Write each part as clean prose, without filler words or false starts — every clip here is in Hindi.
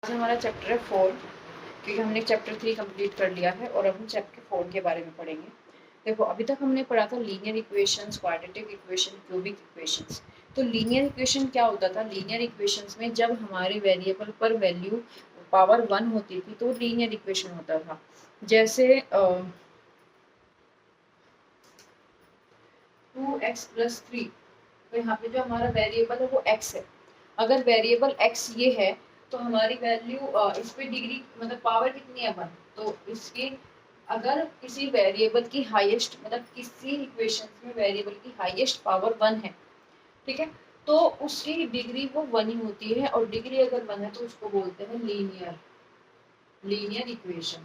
आज हमारा चैप्टर है 4, क्योंकि हमने चैप्टर 3 कंप्लीट कर लिया है और अब हम चैप्टर 4 के बारे में पढ़ेंगे। देखो, अभी तक हमने पढ़ा था linear equations, quadratic equation, cubic equations. तो लीनियर इक्वेशन क्या होता था? लीनियर इक्वेशंस में जब हमारे वेरिएबल पर वैल्यू पावर 1 होती थी तो लीनियर इक्वेशन होता था। जैसे 2x+3, तो यहाँ पे जो हमारा वेरिएबल है वो x है। अगर वेरिएबल x ये है तो हमारी वैल्यू इस पे डिग्री मतलब पावर कितनी है 1। तो इसकी अगर किसी वेरिएबल की हाईएस्ट मतलब किसी इक्वेशन में वेरिएबल की हाईएस्ट पावर 1 है, ठीक है, तो उसकी डिग्री वो 1 ही होती है। और डिग्री अगर 1 है तो उसको बोलते हैं लीनियर इक्वेशन।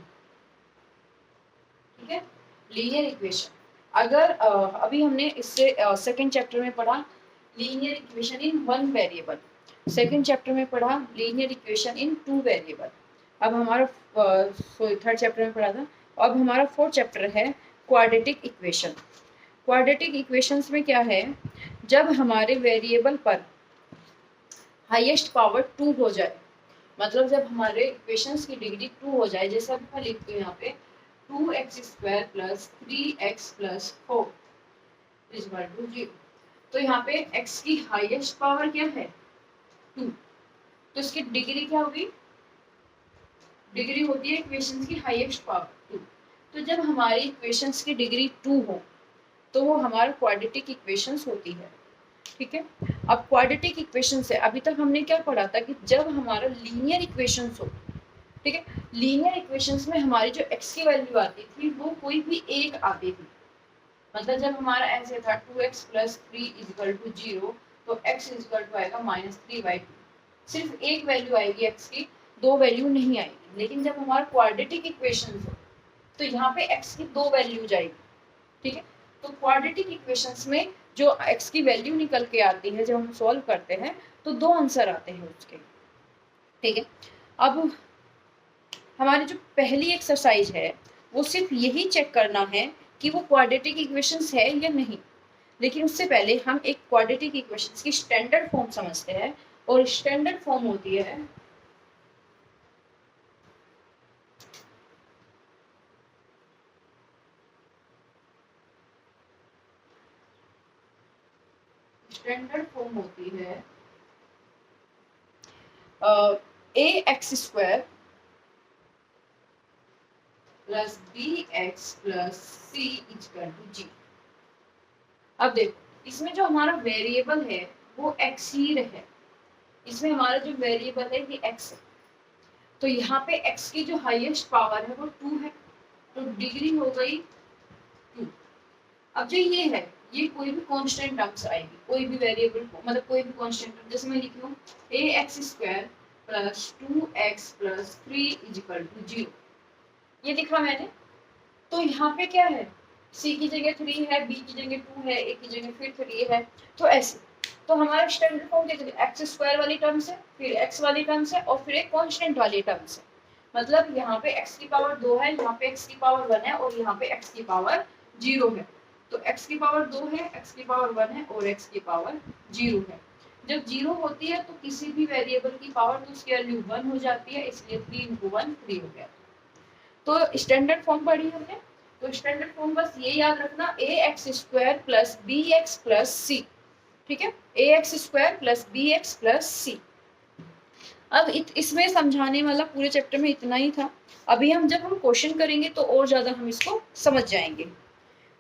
ठीक है, लीनियर इक्वेशन। अगर अभी हमने इससे सेकंड चैप्टर में पढ़ा linear equation in one variable, second chapter में पढ़ा linear equation in two variable. अब हमारा थर्ड चैप्टर में पढ़ा था। अब हमारा फोर्थ चैप्टर है क्वाड्रेटिक इक्वेशन। क्वाड्रेटिक इक्वेशंस में क्या है? जब हमारे वेरिएबल पर हाईएस्ट पावर 2 हो जाए, मतलब जब हमारे इक्वेशंस की डिग्री 2 हो जाए, जैसे अभी मैं लिखती हूँ यहाँ पे 2x² + 3x + 4 = 0। तो यहाँ पे x की हाईएस्ट पावर क्या है? 2। तो इसकी डिग्री क्या होगी? डिग्री होती है इक्वेशंस की हाईएस्ट पावर 2। तो जब हमारी इक्वेशंस की डिग्री 2 हो तो वो हमारा क्वाड्रेटिक इक्वेशंस होती है। ठीक है, अब क्वाड्रेटिक इक्वेशन से अभी तक हमने क्या पढ़ा था कि जब हमारा लीनियर इक्वेशंस हो, ठीक है, लीनियर इक्वेशंस में हमारी जो x की वैल्यू आती थी वो कोई भी एक आती थी। मतलब जब हमारा ऐसे था 2x + 3 = 0, तो x आएगा -3/2। सिर्फ एक वैल्यू आएगी x की, दो वैल्यू नहीं आएगी। लेकिन जब हमारा क्वाड्रेटिक इक्वेशन हो तो यहाँ पे x की दो वैल्यू जाएगी। ठीक है, तो क्वाड्रेटिक इक्वेशंस में जो x की वैल्यू निकल के आती है, जब हम सॉल्व करते हैं तो दो आंसर आते हैं उसके। ठीक है, अब हमारी जो पहली एक्सरसाइज है वो सिर्फ यही चेक करना है कि वो क्वाड्रेटिक इक्वेशंस है या नहीं। लेकिन उससे पहले हम एक क्वाड्रेटिक इक्वेशंस की स्टैंडर्ड फॉर्म समझते हैं, और स्टैंडर्ड फॉर्म होती है ax² + bx + c = g। अब देखो, इसमें जो हमारा वेरिएबल है वो x ही है। इसमें हमारा जो वेरिएबल है ये x है। तो यहाँ पे x की जो हाईएस्ट पावर है वो 2 है, तो डिग्री हो गई 2। अब जो ये है ये कोई भी कांस्टेंट टर्म्स आएगी, कोई भी वेरिएबल मतलब कोई भी कांस्टेंट टर्म। जैसे मैं लिखी हूँ ax² + 2x + 3 = 0, ये लिखा मैंने। तो यहाँ पे क्या है? c की जगह 3 है, b की जगह 2 है, a की जगह फिर 3 है। तो ऐसे तो हमारा स्टैंडर्ड फॉर्म क्या है? x² वाली टर्म से, फिर x वाली टर्म से, और फिर एक कांस्टेंट वाली टर्म से। मतलब यहाँ पे x की पावर 2 है, यहाँ पे x की पावर 1 है, और यहाँ पे x की पावर 0 है। तो x की पावर 2 है, x की पावर 1 है, और x की पावर 0 है। जब 0 होती है तो किसी भी वेरिएबल की पावर तो उसकी वैल्यू 1 हो जाती है, इसलिए 3 × 1 3 हो गया। तो स्टैंडर्ड फॉर्म पढ़ी हमने। तो स्टैंडर्ड फॉर्म बस ये याद रखना, ax² + bx + c। ठीक है, ax² + bx + c। अब इसमें समझाने वाला पूरे चैप्टर में इतना ही था। अभी जब हम क्वेश्चन करेंगे तो और ज्यादा हम इसको समझ जाएंगे।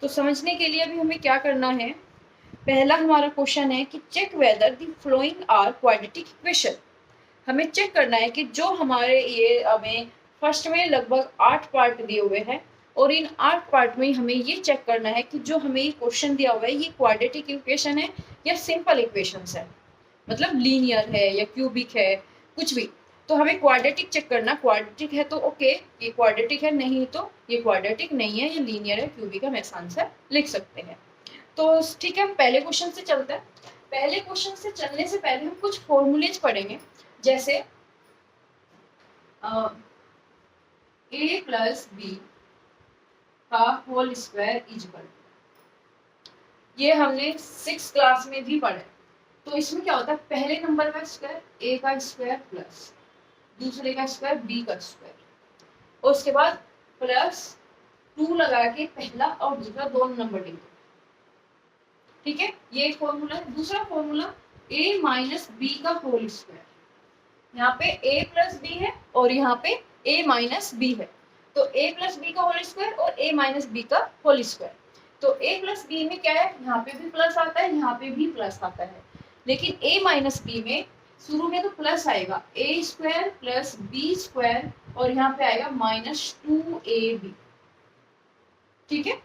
तो समझने के लिए अभी हमें क्या करना है? पहला हमारा क्वेश्चन है कि check whether the following are quadratic equation. हमें चेक करना है कि जो हमारे ये हमें फर्स्ट में लगभग 8 पार्ट दिए हुए हैं, और इन 8 पार्ट में हमें ये चेक करना है कि जो हमें ये क्वेश्चन दिया हुआ है ये क्वाड्रेटिक इक्वेशन है या सिंपल इक्वेशंस है, मतलब लीनियर है या क्यूबिक है, कुछ भी। तो हमें क्वाड्रेटिक चेक करना, क्वाड्रेटिक है तो ओके ये क्वाड्रेटिक है, नहीं तो ये क्वाड्रेटिक नहीं है, ये लीनियर है, क्यूबिक है, हम ऐसा आंसर लिख सकते हैं। तो ठीक है, हम पहले क्वेश्चन से चलते हैं। पहले क्वेश्चन से चलने से पहले हम कुछ फॉर्मूलेज पढ़ेंगे। जैसे a + b का होल स्क्वायर इक्वल, ये हमने 6th क्लास में भी पढ़ा। तो इसमें क्या होता है? पहले नंबर का स्क्वायर a का स्क्वायर प्लस दूसरे का स्क्वायर b का स्क्वायर, और उसके बाद प्लस 2 लगा के पहला और दूसरा दोनों नंबर लिख दो। ठीक है, ये एक फॉर्मूला है। दूसरा फॉर्मूला a माइनस बी का होल स्क्वायर, यहाँ पे a प्लस बी है और यहाँ पे a माइनस बी है, तो a प्लस बी का होल स्क्वायर और a माइनस बी का होल स्क्वायर। तो a प्लस बी में क्या है, यहाँ पे भी प्लस आता है, यहाँ पे भी प्लस आता है, लेकिन a माइनस बी में शुरू में तो प्लस आएगा, a square plus b square, और यहाँ पे आएगा माइनस 2ab। ठीक है,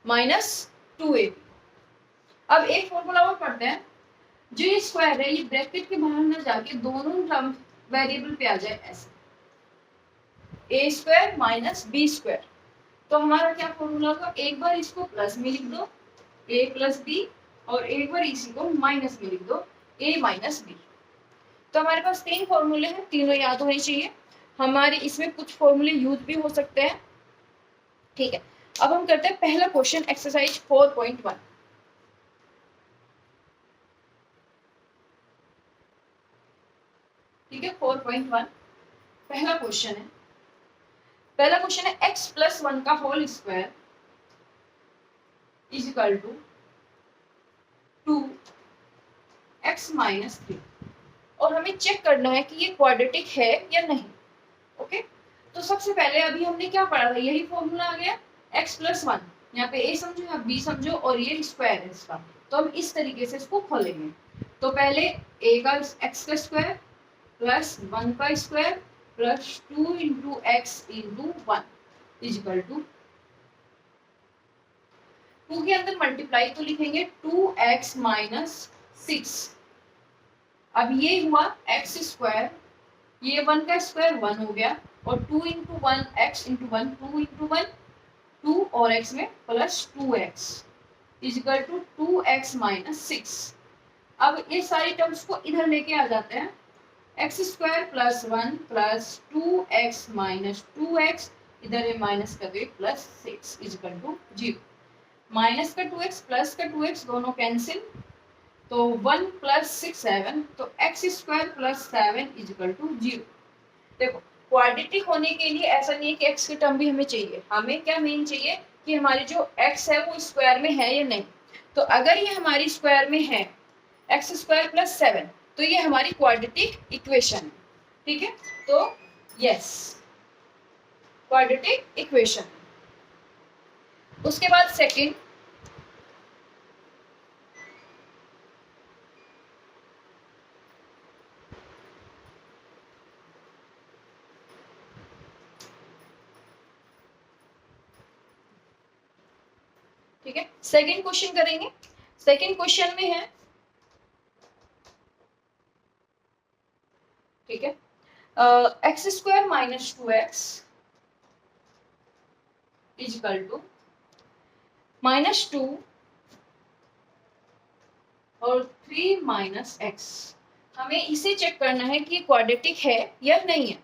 माइनस 2ab। अब एक फॉर्मूला और पढ़ते हैं, जो ये स्क्वायर है ये ब्रैकेट के बाहर ना जाके दोनों टर्म वेरिएबल पे आ जाए, ऐसे ए स्क्वायर माइनस बी स्क्वायर। तो हमारा क्या फॉर्मूला होगा, एक बार इसको प्लस में लिख दो ए प्लस बी, और एक बार इसी को माइनस में लिख दो ए माइनस बी। तो हमारे पास तीन फॉर्मूले हैं, तीनों याद होने चाहिए। हमारे इसमें कुछ फॉर्मूले यूज भी हो सकते हैं। ठीक है, अब हम करते हैं पहला क्वेश्चन, एक्सरसाइज 4.1। ठीक है, 4.1 पहला क्वेश्चन है। पहला क्वेश्चन है x प्लस 1 का whole square is equal to 2x minus 3, और हमें चेक करना है कि ये क्वाड्रेटिक है या नहीं। ओके, तो सबसे पहले अभी हमने क्या पढ़ा था, यही फॉर्मूला आ गया, x प्लस 1, यहाँ पे a समझो यहाँ b समझो, और ये स्क्वायर है इसका, तो हम इस तरीके से इसको खोलेंगे। तो पहले a का x का स्क्वायर प्लस 1 का square plus 2 into x into 1 is equal to 2 के अंदर मल्टीप्लाई तो लिखेंगे 2x माइनस 6। अब ये हुआ x स्क्वायर, ये 1 का स्क्वायर 1 हो गया, और 2 इंटू 1 x इंटू 1 2 इंटू 1 2, और x में plus 2x is equal to 2x minus 6। अब ये सारी टर्म्स को इधर लेके आ जाते हैं, x square plus 1 plus 2x minus 2x, इधर ये माइनस कर दे plus 6 is equal to 0। Minus का 2x प्लस का 2x दोनों कैंसिल, तो 1 प्लस 6 7, तो x square plus 7 is equal to 0। देखो, क्वाड्रेटिक होने के लिए ऐसा नहीं है कि x की टर्म भी हमें चाहिए, हमें क्या मेन चाहिए कि हमारी जो x है वो स्क्वायर में है या नहीं। तो अगर ये हमारी स्क्वायर में है एक्स स्क्वायर प्लस 7, तो ये हमारी क्वाड्रेटिक इक्वेशन है। ठीक है, तो यस, क्वाड्रेटिक इक्वेशन। उसके बाद सेकंड, ठीक है, सेकंड क्वेश्चन करेंगे। सेकंड क्वेश्चन में है, ठीक है, x square minus 2x is equal to minus 2 और 3 माइनस एक्स। हमें इसे चेक करना है कि क्वाड्रेटिक है या नहीं है।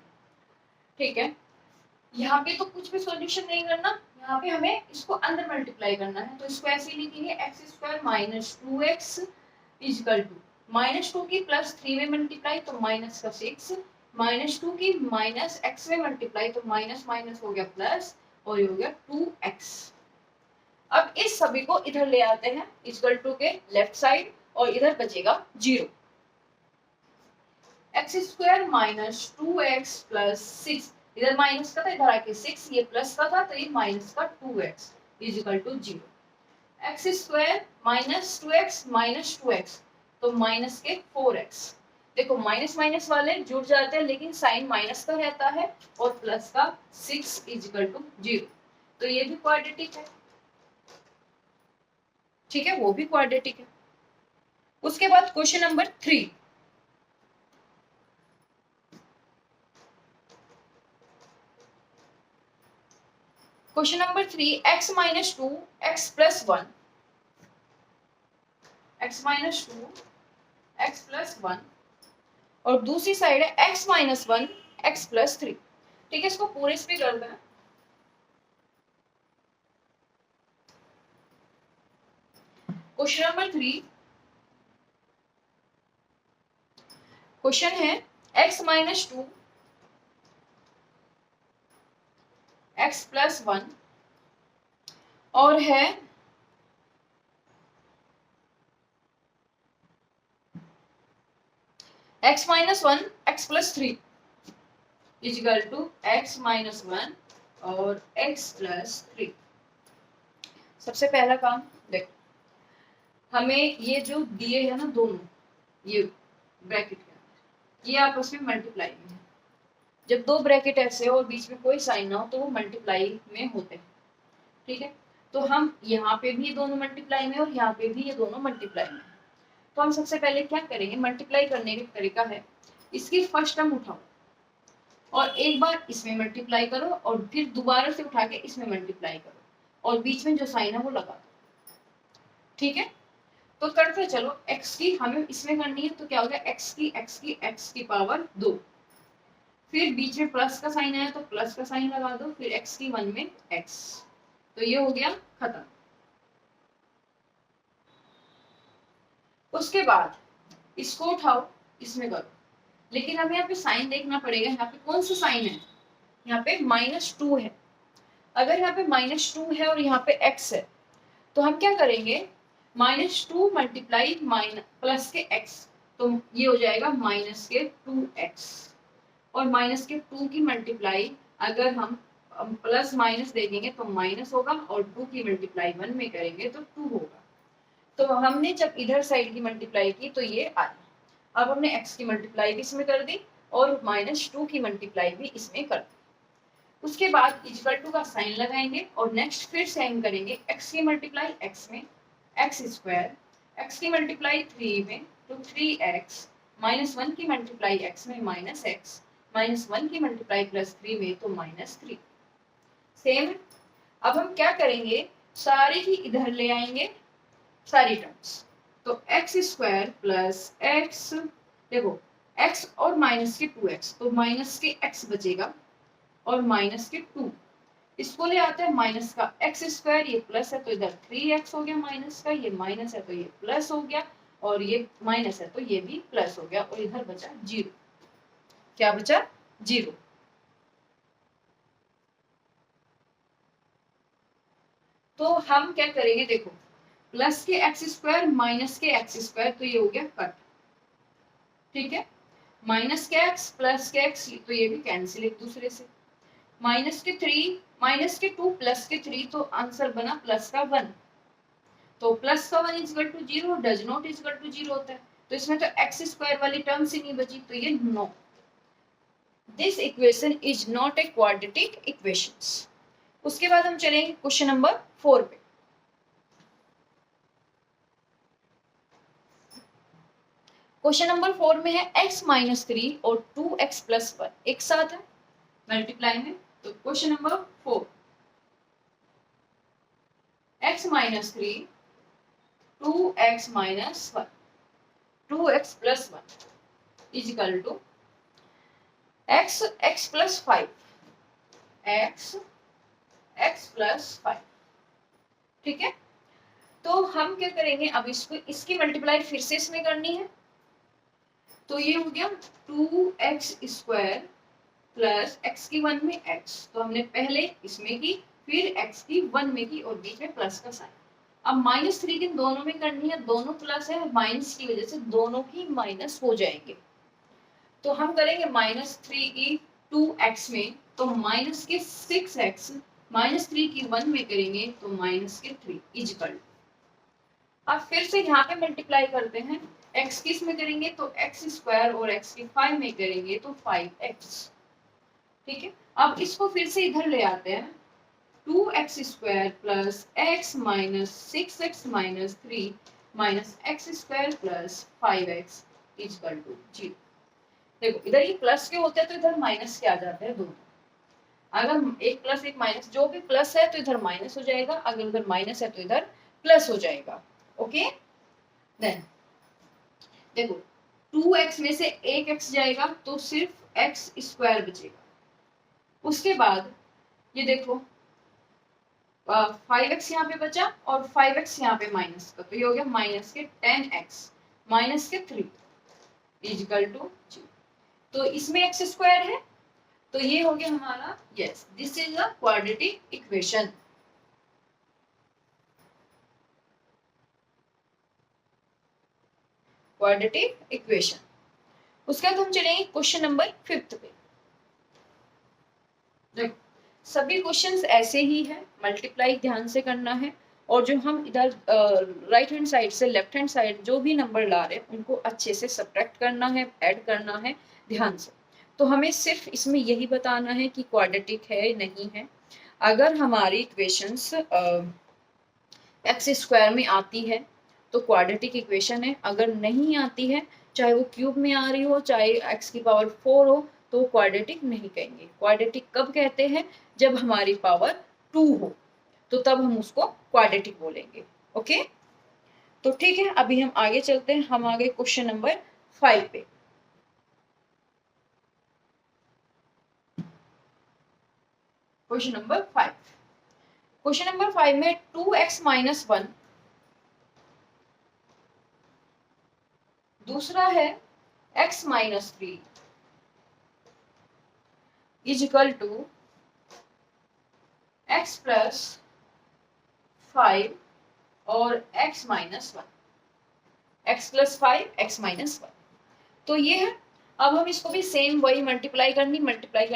ठीक है, यहाँ पे तो कुछ भी सॉल्यूशन नहीं करना, यहाँ पे हमें इसको अंदर मल्टीप्लाई करना है, तो इसको ऐसे लिखेंगे x square minus 2x is equal to minus 2 की प्लस 3 में मल्टीप्लाई तो माइनस का 6, माइनस 2 की माइनस x में मल्टीप्लाई तो माइनस माइनस हो गया प्लस, और ये हो गया 2x। अब इस सभी को इधर ले आते हैं इक्वल टू के लेफ्ट साइड, और इधर बचेगा 0। X square minus 2x plus 6, इधर माइनस का था इधर आके 6, ये प्लस का था तो ये माइनस का 2x is equal to 0। X square minus 2x minus 2x, तो माइनस के 4x। देखो माइनस माइनस वाले जुड़ जाते हैं, लेकिन साइन माइनस का रहता है, और प्लस का 6 इज इक्वल टू 0, तो ये भी क्वाड्रेटिक है। ठीक है, वो भी क्वाड्रेटिक है। उसके बाद question number 3, question number 3, x minus 2 x plus 1, x minus 2 x plus 1, और दूसरी साइड है x माइनस 1 x प्लस 3। ठीक है, इसको पूरे से भी करते हैं। क्वेश्चन नंबर 3, क्वेश्चन है x माइनस 2 x प्लस 1 और है x minus 1 x plus 3 is equal to x minus 1 और x प्लस 3। सबसे पहला काम देखो, हमें ये जो दिए है ना दोनों, ये ब्रैकेट के अंदर ये आपस में मल्टीप्लाई में है। जब दो ब्रैकेट ऐसे हो और बीच में कोई साइन ना हो तो वो मल्टीप्लाई में होते हैं, ठीक है। तो हम यहाँ पे भी ये दोनों मल्टीप्लाई में और यहाँ पे भी ये दोनों मल्टीप्लाई में। तो हम सबसे पहले क्या करेंगे, मल्टीप्लाई करने का तरीका है इसकी फर्स्ट टर्म उठाओ और एक बार इसमें मल्टीप्लाई करो और फिर दोबारा से उठा के इसमें मल्टीप्लाई करो और बीच में जो साइन है वो लगा दो, ठीक है। तो करते चलो, x की हमें इसमें करनी है तो क्या हो गया, x की पावर 2, फिर बीच में प्लस का साइन आया तो प्लस का साइन लगा दो, फिर x की 1 में x, तो ये हो गया खत्म। उसके बाद इसको उठाओ इसमें करो, लेकिन हमें यहाँ पे साइन देखना पड़ेगा। यहाँ पे कौन सा साइन है, यहाँ पे -2 है। अगर यहाँ पे -2 है और यहाँ पे x है तो हम क्या करेंगे, -2 मल्टीप्लाई प्लस के x, तो ये हो जाएगा माइनस के 2x, और माइनस के 2 की मल्टीप्लाई अगर हम प्लस माइनस देखेंगे तो माइनस होगा और 2 की मल्टीप्लाई 1 में करेंगे तो 2 होगा। तो हमने जब इधर साइड की मल्टीप्लाई की तो ये आई। अब हमने x की मल्टीप्लाई भी इसमें कर दी और -2 की मल्टीप्लाई भी इसमें कर दी। उसके बाद इक्वल टू का साइन लगाएंगे और नेक्स्ट फिर से हम करेंगे x की मल्टीप्लाई x में x स्क्वायर, x की मल्टीप्लाई 3 में तो 3x, -1 की मल्टीप्लाई x में -x, -1 की मल्टीप्लाई +3 में तो -3। सेम अब हम क्या करेंगे, सारे ही इधर ले आएंगे सारी टर्म्स, तो x स्क्वायर प्लस x, देखो x और माइनस के 2x, तो माइनस के x बचेगा और माइनस के 2, इसको ले आते हैं माइनस का x स्क्वायर, ये प्लस है तो इधर 3x हो गया, माइनस का ये माइनस है तो ये प्लस हो गया, और ये माइनस है तो ये भी प्लस हो गया, और इधर बचा 0। क्या बचा, 0। तो हम क्या करेंगे, देखो प्लस के x स्क्वायर माइनस के x स्क्वायर, तो ये हो गया कट, ठीक है। माइनस के x प्लस के x, तो ये भी कैंसिल एक दूसरे से। माइनस के 3 माइनस के 2 प्लस के 3, तो आंसर बना प्लस का 1, तो प्लस का 1 is equal to 0, does not is equal to 0 होता है, तो इसमें तो x स्क्वायर वाली टर्म ही नहीं बची, तो ये no, this equation is not a quadratic equations. उसके बाद हम चलेंगे क्वेश्चन नंबर 4 पे। क्वेश्चन नंबर 4 में है x माइनस 3 और 2x प्लस 1 एक साथ है मल्टीप्लाई में, तो question number 4, x minus 3 2x minus 1 2x plus 1 is equal to x plus 5 x plus 5, ठीक है। तो हम क्या करेंगे, अब इसको इसकी मल्टीप्लाई फिर से इसमें करनी है, तो ये हो गया 2x स्क्वायर प्लस x की 1 में x, तो हमने पहले इसमें की फिर x की 1 में की और बीच में प्लस का साइन। अब -3 की दोनों में करनी है, दोनों प्लस है, माइनस की वजह से दोनों ही माइनस हो जाएंगे, तो हम करेंगे -3 की 2x में, तो माइनस के 6x, -3 की 1 में करेंगे तो माइनस के 3 इक्वल। अब फिर से यहाँ पे मल्टीप्लाई करते हैं, x किस में करेंगे तो x स्क्वायर और x की 5 में करेंगे तो 5x, ठीक है। अब इसको फिर से इधर ले आते हैं, 2x square plus x minus 6x minus 3 minus x square plus 5x equal to 0। देखो इधर ये प्लस के होते हैं तो इधर माइनस के आ जाते हैं दोनों, अगर एक प्लस एक माइनस, जो भी प्लस है तो इधर माइनस हो जाएगा, अगर उधर माइनस है तो इधर प्लस हो जाएगा, ओके। देन देखो 2x में से एक x जाएगा तो सिर्फ x स्क्वायर बचेगा। उसके बाद ये देखो 5x यहाँ पे बचा और 5x यहाँ पे माइनस का, तो ये हो गया माइनस के 10x माइनस के 3 इक्वल टू 2। तो इसमें x स्क्वायर है तो ये हो गया हमारा, yes this is a quadratic equation. Quadratic equation. उसके बाद हम चलेंगे क्वेश्चन नंबर 5 पे। देखो सभी क्वेश्चंस ऐसे ही है, मल्टीप्लाई ध्यान से करना है, और जो हम इधर राइट हैंड साइड से लेफ्ट हैंड साइड जो भी नंबर ला रहे हैं उनको अच्छे से सब्ट्रैक्ट करना है, ऐड करना है ध्यान से। तो हमें सिर्फ इसमें यही बताना है कि क्वाड्रेटिक है नहीं है। अगर हमारी इक्वेशंस एक्स स्क्वायर में आती है तो क्वाड्रेटिक इक्वेशन है, अगर नहीं आती है चाहे वो क्यूब में आ रही हो चाहे एक्स की पावर 4 हो तो क्वाड्रेटिक नहीं कहेंगे। क्वाड्रेटिक कब कहते हैं, जब हमारी पावर 2 हो तो तब हम उसको क्वाड्रेटिक बोलेंगे। ओके तो ठीक है, अभी हम आगे चलते हैं, हम आगे क्वेश्चन नंबर 5 पे। क्वेश्चन नंबर 5, क्वेश्चन नंबर 5 में 2x माइनस 1, दूसरा है x minus 3 is equal to x plus 5 और x minus 1, x plus 5 x minus 1। तो ये है, अब हम इसको भी सेम वही मल्टीप्लाई करने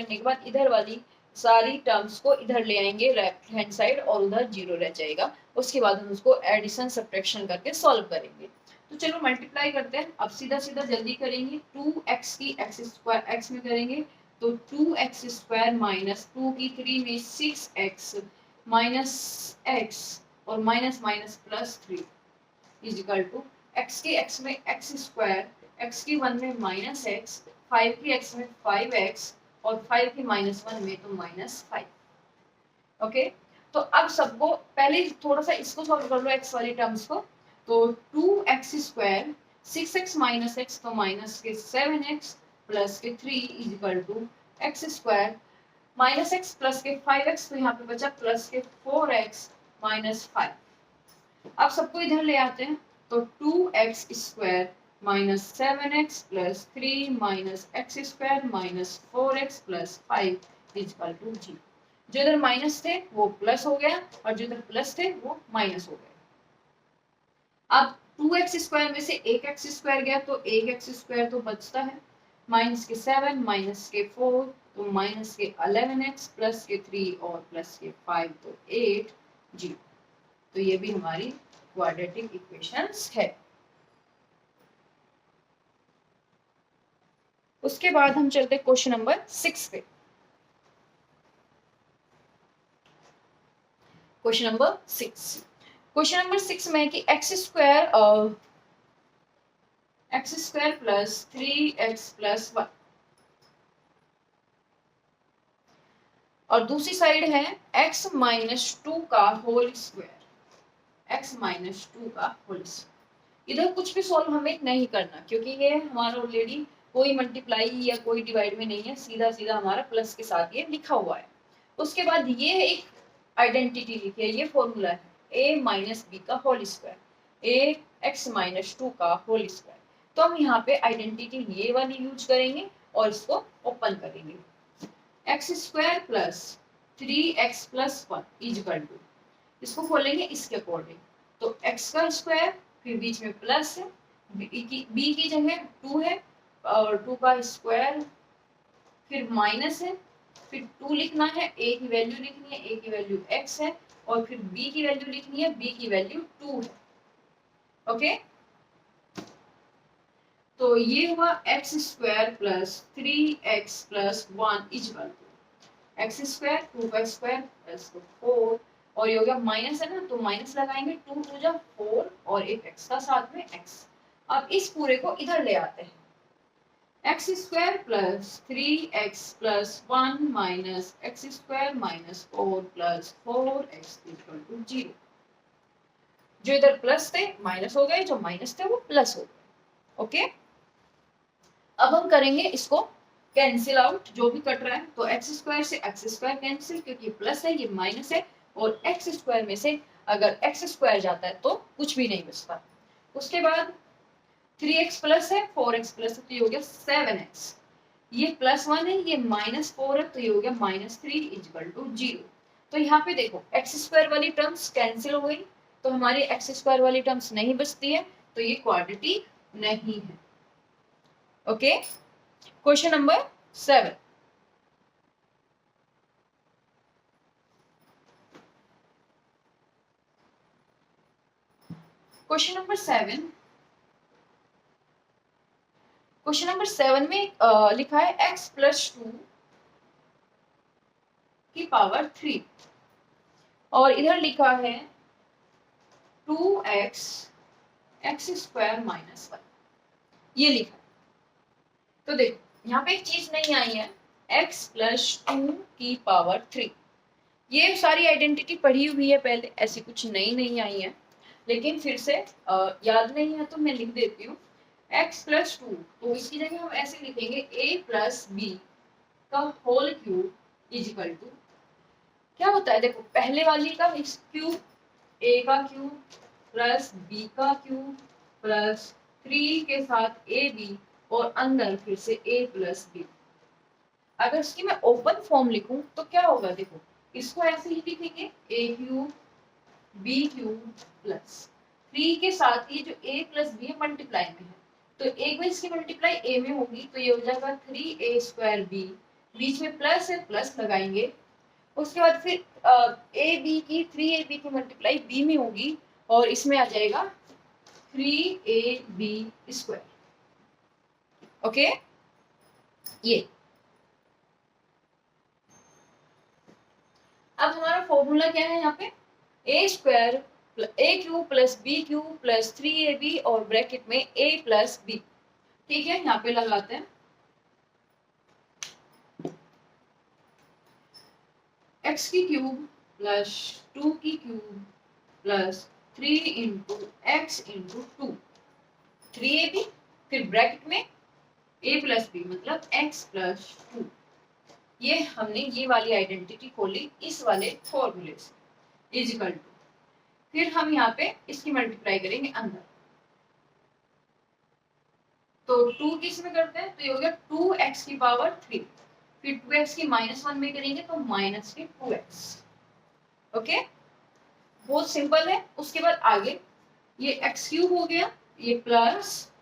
के बाद इधर वाली सारी टर्म्स को इधर ले आएंगे लेफ्ट हैंड साइड और उधर जीरो रह जाएगा। उसके बाद हम उसको एडिशन सब्ट्रैक्शन करके सॉल्व करेंगे। तो चलो मल्टीप्लाई करते हैं, अब सीधा सीधा जल्दी करेंगे। 2x की एक्स स्क्वायर x में करेंगे तो 2x स्क्वायर माइनस 2 की 3 में 6x माइनस x और minus minus plus 3 is equal to x की x में x स्क्वायर, x की 1 में माइनस x, 5 की x में 5x और 5 की माइनस 1 में तो माइनस 5। ओके तो अब सबको पहले थोड़ा सा इसको सॉल्व कर लो x वाली टर्म्स को। तो 2x square 6x minus x तो माइनस के 7x प्लस के 3 is equal to x square minus x plus के 5x तो यहाँ पे बचा प्लस के 4x माइनस 5। अब सबको इधर ले आते हैं तो 2x square minus 7x plus 3 minus x square minus 4x plus 5 equal to 0। जो इधर माइनस थे वो प्लस हो गया और जो इधर प्लस थे वो माइनस हो गया। अब 2x स्क्वायर में से एक x स्क्वायर गया तो एक x स्क्वायर तो बचता है, माइनस के 7 माइनस के 4 तो माइनस के 11x प्लस के 3 और प्लस के 5 तो 8 0। तो ये भी हमारी क्वाड्रेटिक इक्वेशंस है। उसके बाद हम चलते क्वेश्चन नंबर 6 पे। क्वेश्चन नंबर 6 में है कि x square plus 3x plus 1 और दूसरी साइड है x माइनस 2 का होल स्क्वायर, x माइनस 2 का होल स्क्वायर। इधर कुछ भी सॉल्व हमें नहीं करना क्योंकि ये हमारा ऑलरेडी कोई मल्टीप्लाई या कोई डिवाइड में नहीं है, सीधा सीधा हमारा प्लस के साथ ये लिखा हुआ है। उसके बाद ये एक आइडेंटिटी लिखी है, ये फॉर्मूला है a माइनस बी का whole square, a x minus 2 का होल स्क्वायर। तो हम यहाँ पे आइडेंटिटी ये वाली यूज करेंगे और इसको ओपन करेंगे। X square plus 3x plus 1 is equal to, इसको खोलेंगे इसके अकॉर्डिंग तो x का स्क्वायर फिर बीच में प्लस है, b की जगह 2 है और 2 का स्क्वायर फिर माइनस है, फिर 2 लिखना है, a की वैल्यू लिखनी है, a की वैल्यू x है और फिर b की वैल्यू लिखनी है, b की वैल्यू 2 है। ओके तो ये हुआ x square plus 3x plus 1 is equal to x square 2 का स्क्वायर प्लस 4 और ये हो गया माइनस है ना तो माइनस लगाएंगे, 2 2 जा 4 और एक x का साथ में x। अब इस पूरे को इधर ले आते हैं, x square plus 3x plus 1 minus x square minus 4 plus 4x equal to 0। जो इधर प्लस थे माइनस हो गए, जो माइनस थे वो प्लस हो गए। ओके अब हम करेंगे इसको कैंसिल आउट, जो भी कट रहा है तो एक्स स्क्वायर से एक्स स्क्वायर कैंसिल क्योंकि प्लस है ये माइनस है और एक्स स्क्वायर में से अगर एक्स स्क्वायर जाता है तो कुछ भी नहीं बचता। उसके बाद 3x प्लस है 4x प्लस है तो ये हो गया 7x, ये +1 है, ये -4 है, तो ये हो गया -3 इक्वल टू 0। तो यहाँ पे देखो एक्स स्क्वायर वाली टर्म्स कैंसिल हो गई, तो हमारी एक्स स्क्वायर वाली टर्म्स नहीं बचती है, तो ये क्वाड्रेटिक नहीं है। Okay, question number 7। Question number 7, question number 7 में लिखा है x+2 की पावर 3 और इधर लिखा है 2x x² -1, ये लिखा है। तो देखो यहाँ पे एक चीज नहीं आई है, x+2 की पावर 3। ये सारी आइडेंटिटी पढ़ी हुई है पहले, ऐसी कुछ नई नहीं आई है, लेकिन फिर से याद नहीं है तो मैं लिख देती हूँ x+2। तो इसकी जगह हम ऐसे लिखेंगे a+b का होल क्यूब इजिकल टू क्या होता है, देखो पहले वाली का क्यूब, a का क्यूब प्लस b का क्यूब प्लस 3 के साथ ab और अंदर फिर से a+b। अगर इसकी मैं ओपन फॉर्म लिखूं तो क्या होगा, देखो इसको ऐसे ही लिखेंगे a³ b³ प्लस 3 के साथ ये जो a+b है मल्टीप्लाई में है, तो एक बार इसकी मल्टीप्लाई a में होगी तो ये हो जाएगा 3a²b, बीच में प्लस है प्लस लगाएंगे। उसके बाद फिर ab की 3ab की मल्टीप्लाई b में होगी और इसमें आ जाएगा 3ab²। ओके, ये अब हमारा फॉर्मूला क्या है यहाँ पे, a² a³ plus b³ plus 3ab और ब्रैकेट में a+b। ठीक है, यहाँ पे लगाते हैं x की क्यूब प्लस 2 की cube plus 3 into x into 2, 3ab फिर ब्रैकेट में a+b मतलब x+2। ये हमने ये वाली आइडेंटिटी खोली इस वाले फॉर्मूले से इजिकल टू, फिर हम यहाँ पे इसकी मल्टीप्लाई करेंगे अंदर, तो 2 किस में करते हैं, तो ये हो गया 2x की पावर 3, फिर 2x की -1 में करेंगे तो -2x। ओके, बहुत सिंपल है। उसके बाद आगे ये x³ हो गया, ये प्लस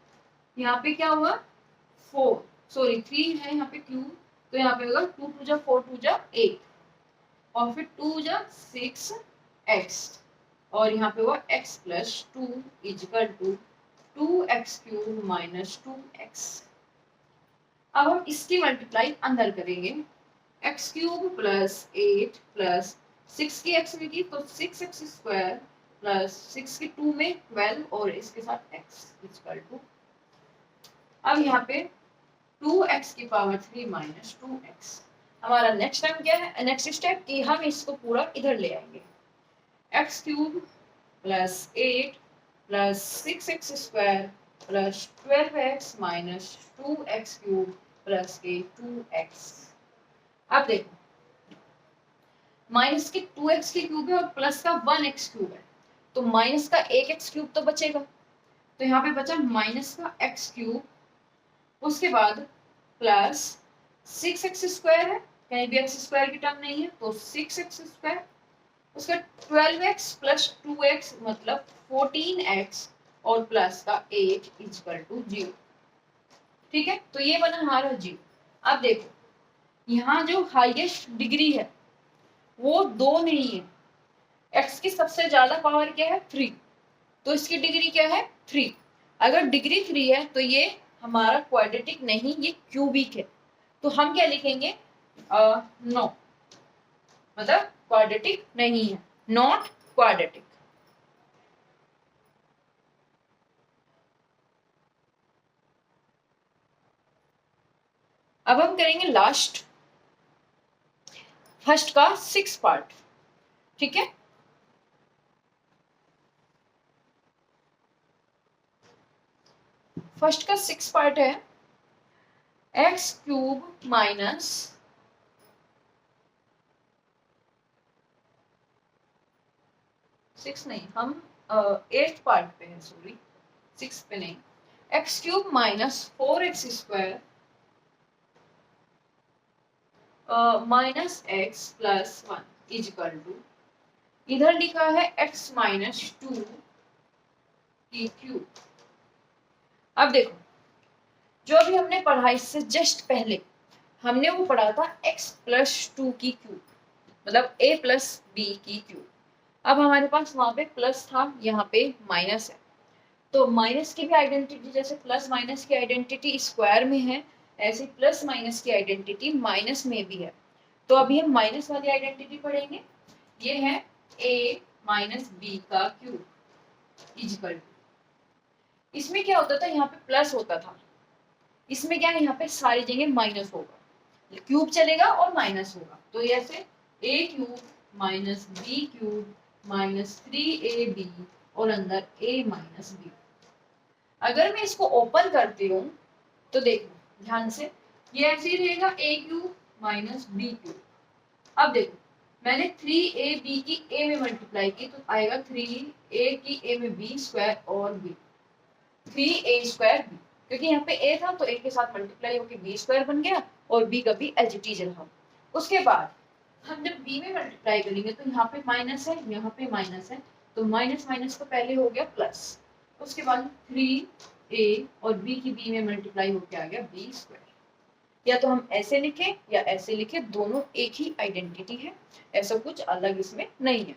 यहाँ पे क्या हुआ 4 सॉरी 3 है यहाँ पे क्यूब, तो यहाँ पे होगा 2 2 जा 4 2 जा 8 और फिर 2 जा 6x और यहाँ पे हुआ x+2 equal to 2x³ -2x। अब हम इसकी मल्टीप्लाई अंदर करेंगे, x³ प्लस 8 प्लस 6 की x में की तो 6x² प्लस 6 की 2 में 12 और इसके साथ x इक्वल टू, अब यहाँ पे 2x की पावर 3 -2x। हमारा नेक्स्ट टाइम क्या है, नेक्स्ट स्टेप कि हम इसको पूरा इधर ले आएंगे, x³ plus 8 plus 6x² plus 12x minus 2x³ plus के 2x। अब देखो माइनस के 2x की क्यूब है और प्लस का 1x³ है, तो माइनस का 1x³ तो बचेगा, तो यहाँ पे बचा माइनस का x³, उसके बाद प्लस 6x² है, कहीं भी x² की टर्म नहीं है तो 6x², उसका 12x प्लस 2x मतलब 14x और प्लस का 8 इक्वल टू 0। ठीक है, तो ये बना हमारा 0। अब देखो यहाँ जो हाईएस्ट डिग्री है वो 2 नहीं है, x की सबसे ज्यादा पावर क्या है 3, तो इसकी डिग्री क्या है 3। अगर डिग्री 3 है तो ये हमारा क्वाड्रेटिक नहीं, ये क्यूबिक है, तो हम क्या लिखेंगे नो, मतलब क्वाड्रेटिक नहीं है, नॉट क्वाड्रेटिक। अब हम करेंगे लास्ट फर्स्ट का 6 पार्ट। ठीक है, फर्स्ट का 6 पार्ट है x³ माइनस 6 नहीं, हम 8th पार्ट पे हैं, सॉरी 6 पे नहीं, x³ minus 4x² minus x plus one is equal to, इधर लिखा है एक्स माइनस टू की क्यूब। अब देखो, जो अभी हमने पढ़ा इससे जस्ट पहले हमने वो पढ़ा था x प्लस टू की क्यूब, मतलब a प्लस बी की क्यूब। अब हमारे पास वहां पे प्लस था, यहाँ पे माइनस है, तो माइनस की भी आइडेंटिटी जैसे प्लस माइनस की आइडेंटिटी स्क्वायर में है, ऐसे प्लस माइनस की आइडेंटिटी माइनस में भी है। तो अभी हम माइनस वाली आइडेंटिटी पढ़ेंगे, ये है a माइनस बी का क्यूब इक्वल टू, इसमें क्या होता था, यहाँ पे प्लस होता था, इसमें क्या है, यहाँ पे सारी जगह माइनस होगा, क्यूब चलेगा और माइनस होगा, तो ऐसे a cube minus b cube minus 3ab और अंदर a माइनस बी। अगर मैं इसको ओपन करती हूँ तो देखो ध्यान से, ये ऐसे ही रहेगा a cube minus b cube. अब देखो, मैंने 3ab की a में मल्टीप्लाई की तो आएगा 3a की a में b स्क्वायर और b 3a स्क्वायर b, क्योंकि यहाँ पे a था तो a के साथ मल्टीप्लाई होकर b स्क्वायर बन गया और b का b एज इट इज रहा। उसके बाद हम जब b में मल्टीप्लाई करेंगे तो यहाँ पे माइनस है, यहाँ पे माइनस है, तो माइनस माइनस तो पहले हो गया प्लस, उसके बाद 3a और b की b में मल्टीप्लाई होकर आ गया b स्क्वायर। या तो हम ऐसे लिखें या ऐसे लिखें, दोनों एक ही आइडेंटिटी है, ऐसा कुछ अलग इसमें नहीं है।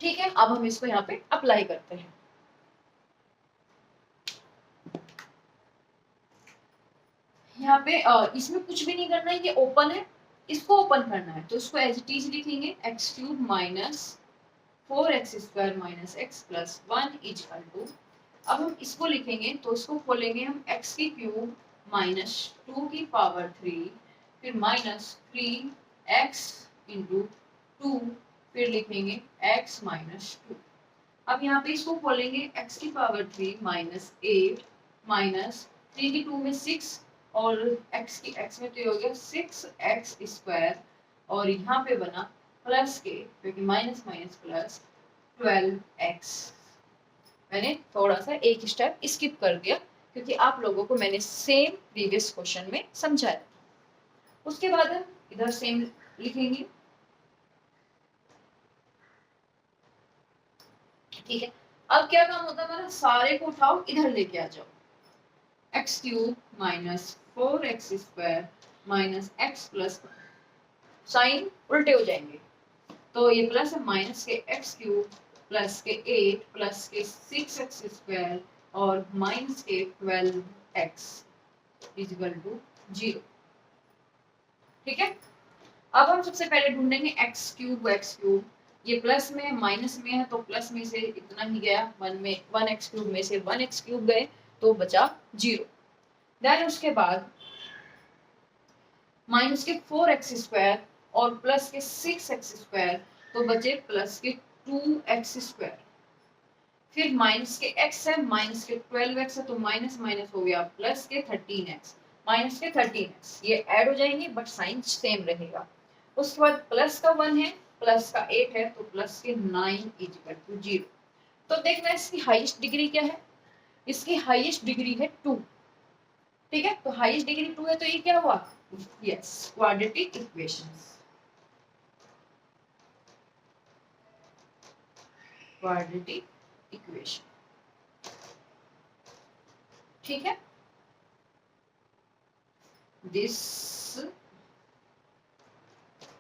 ठीक है, अब हम इसको यहाँ पे अप्लाई करते हैं। यहाँ पे इसमें कुछ भी नहीं करना है, ये ओपन है, इसको ओपन करना है, तो इसको एज इट इज लिखेंगे x cube minus 4x square minus x plus one equal to, अब हम इसको लिखेंगे तो इसको खोलेंगे हम x की क्यूब माइनस 2 की पावर 3 फिर माइनस 3x इंटू 2 फिर लिखेंगे x माइनस 2। अब यहाँ पे इसको खोलेंगे x की पावर 3 माइनस 8 माइनस 3 की 2 में 6 और x की x में तो हो गया 6x स्क्वायर और यहाँ पे बना प्लस के, क्योंकि माइनस माइनस प्लस 12x। मैंने थोड़ा सा एक स्टेप स्किप कर दिया क्योंकि आप लोगों को मैंने सेम प्रीवियस क्वेश्चन में समझाया। उसके बाद हम इधर सेम लिखेंगे, ठीक है। अब क्या काम होता है हमारा, सारे को उठाओ इधर लेके आ जाओ, x cube minus 4x square minus x plus, sign उल्टे हो जाएंगे, तो ये प्लस है माइनस के एक्स क्यूब प्लस के 8 प्लस के 6x स्क्वायर और माइनस के 12x इक्वल टू 0। ठीक है, अब हम सबसे पहले ढूंढेंगे x क्यूब, ये प्लस में माइनस में है तो प्लस में से इतना ही गया, 1 में 1x क्यूब में से 1x क्यूब गए तो बचा 0। देन उसके बाद माइनस के 4x स्क्वायर और प्लस के 6x स्क्वायर तो बचे प्लस के 2x स्क्वायर, फिर माइनस के x है माइनस के 12x है तो माइनस माइनस हो गया प्लस के 13x माइनस के 13x, ये ऐड हो जाएंगे बट साइन सेम रहेगा। उसके बाद प्लस का 1 है प्लस का 8 है तो प्लस के 9 इक्वल टू 0। तो देखना इसकी हाईएस्ट डिग्री क्या है, इसकी हाईएस्ट डिग्री है 2। ठीक है, तो हाईएस्ट डिग्री 2 है तो ये क्या हुआ, yes quadratic equations, quadratic equation. ठीक है, this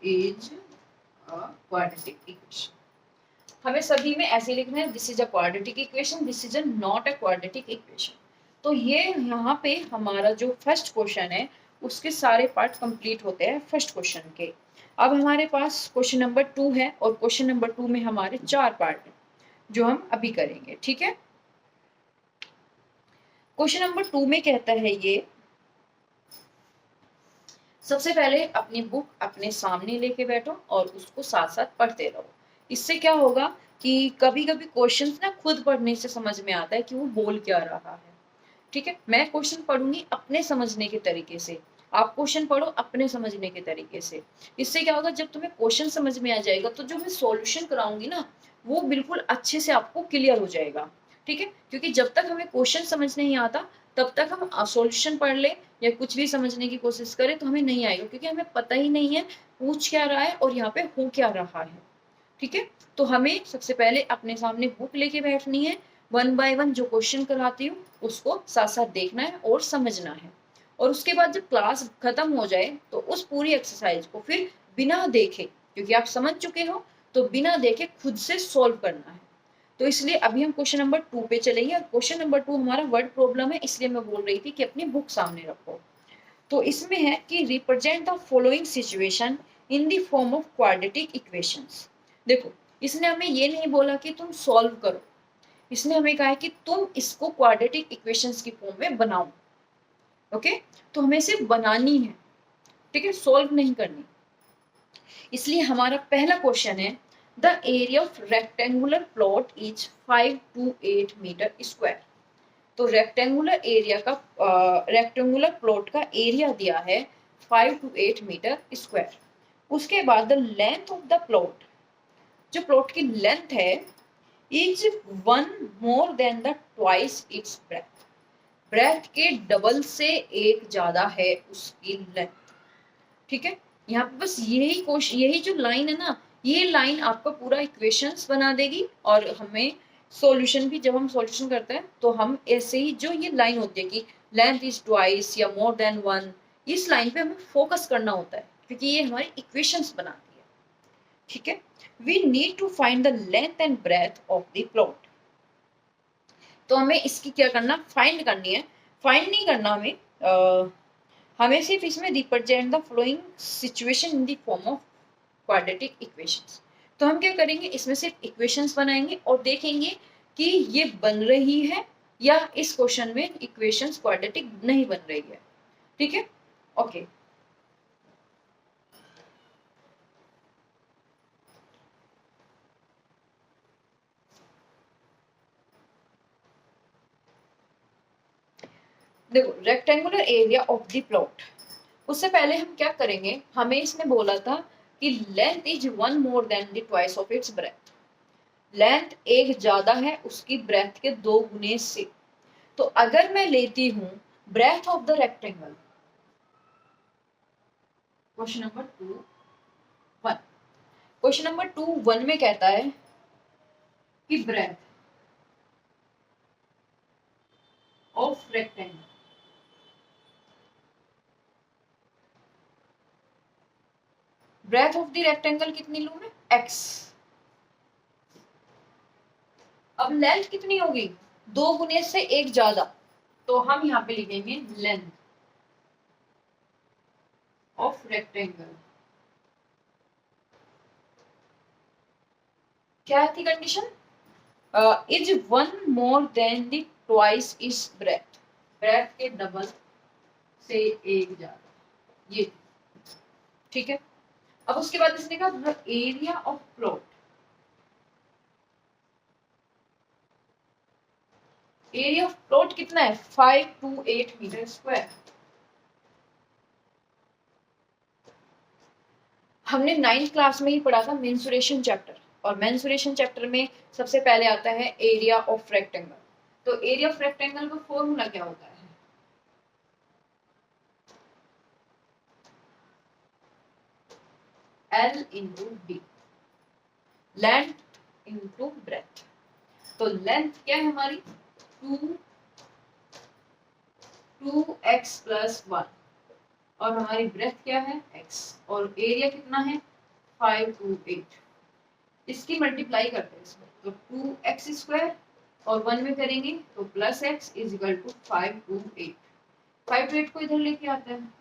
is a quadratic equation. हमें सभी में ऐसे लिखना है, this is a quadratic equation, this is a not a quadratic equation. तो ये यहाँ पे हमारा जो फर्स्ट क्वेश्चन है उसके सारे पार्ट कंप्लीट होते हैं फर्स्ट क्वेश्चन के। अब हमारे पास क्वेश्चन नंबर 2 है और क्वेश्चन नंबर 2 में हमारे 4 पार्ट हैं जो हम अभी करेंगे। ठीक है, क्वेश्चन नंबर 2 में कहता है ये, सबसे पहले अपनी बुक अपने सामने लेके बैठो और उसको साथ साथ पढ़ते रहो। इससे क्या होगा कि कभी कभी क्वेश्चंस ना खुद पढ़ने से समझ में आता है कि वो बोल क्या रहा है। ठीक है, मैं क्वेश्चन पढ़ूंगी अपने समझने के तरीके से, आप क्वेश्चन पढ़ो अपने समझने के तरीके से। इससे क्या होगा, जब तुम्हें क्वेश्चन समझ में आ जाएगा तो जो मैं सॉल्यूशन कराऊंगी ना वो बिल्कुल अच्छे से आपको क्लियर हो जाएगा। ठीक है, क्योंकि जब तक हमें क्वेश्चन समझ नहीं आता तब तक हम सॉल्यूशन पढ़ ले या कुछ भी समझने की कोशिश करें तो हमें नहीं आएगा, क्योंकि हमें पता ही नहीं है पूछ क्या रहा है और यहाँ पे हो क्या रहा है। ठीक है, तो हमें सबसे पहले अपने सामने बुक लेके बैठनी है, 1 बाय 1 जो क्वेश्चन कराती हूँ उसको साथ साथ देखना है और समझना है, और उसके बाद जब क्लास खत्म हो जाए तो उस पूरी एक्सरसाइज को फिर बिना देखे, क्योंकि आप समझ चुके हो, तो बिना देखे खुद से सॉल्व करना है। तो इसलिए अभी हम क्वेश्चन नंबर 2 पे चलेंगे, और क्वेश्चन नंबर 2 हमारा वर्ड प्रॉब्लम है, इसलिए मैं बोल रही थी कि अपनी बुक सामने रखो। तो इसमें है कि represent the following situation in the form of quadratic equations. देखो, इसने हमें ये नहीं बोला कि तुम सॉल्व करो, इसने हमें कहा है कि तुम इसको क्वाड्रेटिक इक्वेशंस की फॉर्म में बनाओ। ओके, तो हमें सिर्फ बनानी है, ठीक है, सॉल्व नहीं करनी। इसलिए हमारा पहला क्वेश्चन है, the area of rectangular plot is 5 to 8 metre square. तो रेक्टेंगुलर प्लॉट का एरिया दिया है 5 to 8 मीटर स्क्वायर। उसके बाद the length of the plot, जो प्लॉट की लेंथ है, is 1 more than the twice its breadth. Breadth के डबल से एक ज्यादा है उसकी लेंथ। ठीक है, यहाँ पे बस यही जो लाइन है ना, ये लाइन आपका पूरा इक्वेशंस बना देगी, और हमें सॉल्यूशन भी, जब हम सॉल्यूशन करते हैं तो हम ऐसे ही, जो ये लाइन होती है कि लेंथ इज ट्वाइस या मोर देन 1, इस लाइन पे हमें फोकस करना होता है, क्योंकि ये हमारी इक्वेशंस बनाती है। ठीक है, we need to find the length and breadth of the plot. तो हमें इसकी क्या करना, फाइंड करनी है। फाइंड नहीं करना हमें, हमें सिर्फ इसमें represent the flowing situation in the form of quadratic equations. तो हम क्या करेंगे, इसमें सिर्फ इक्वेशंस बनाएंगे और देखेंगे कि ये बन रही है या इस क्वेश्चन में इक्वेशंस क्वाड्रेटिक नहीं बन रही है। ठीक है, ओके। देखो, rectangular area of the plot, उससे पहले हम क्या करेंगे, हमें इसने बोला था कि length is 1 more than the twice of its breath. Length एक ज्यादा है उसकी ब्रेथ के 2 गुने से। तो अगर मैं लेती हूं breadth of the rectangle, question number 2 1, question number 2 1 में कहता है कि breadth of rectangle, breadth of the rectangle कितनी लूं मैं, x। अब लेंथ कितनी होगी, 2 गुने से एक ज्यादा, तो हम यहाँ पे लिखेंगे लेंथ ऑफ रेक्टेंगल। क्या थी condition, is 1 more than the twice is breadth, breadth के डबल से एक ज्यादा, ये। ठीक है, अब उसके बाद इसने कहा area of plot, area of plot कितना है, 5 to 8 मीटर स्क्वायर। हमने 9th क्लास में ही पढ़ा था मेंसुरेशन चैप्टर, और मेंसुरेशन चैप्टर में सबसे पहले आता है एरिया ऑफ रेक्टेंगल। तो एरिया ऑफ रेक्टेंगल का फॉर्मूला क्या होता है, L into D, length into breadth. तो लेंथ क्या है हमारी, 2x प्लस 1, और हमारी ब्रेथ क्या है, x, और एरिया कितना है 5 to 8। इसकी मल्टीप्लाई करते हैं इसमें, तो 2x स्क्वायर और 1 में करेंगे तो plus x is equal to 5 to 8। 5 to 8 को इधर लेके आते हैं,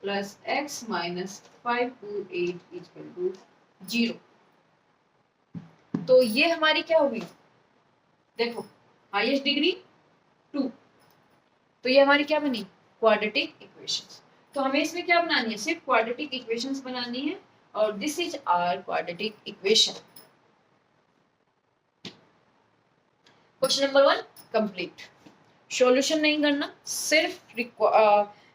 plus x minus 5 to 8 is equal to 0। तो ये हमारी क्या होगी, देखो, हाईएस्ट डिग्री 2, तो ये हमारी क्या बनी, क्वाड्रेटिक इक्वेशंस। तो हमें इसमें क्या बनानी है, सिर्फ क्वाड्रेटिक इक्वेशंस बनानी है, और this is our quadratic equation. Question number 1 complete. Solution नहीं करना, सिर्फ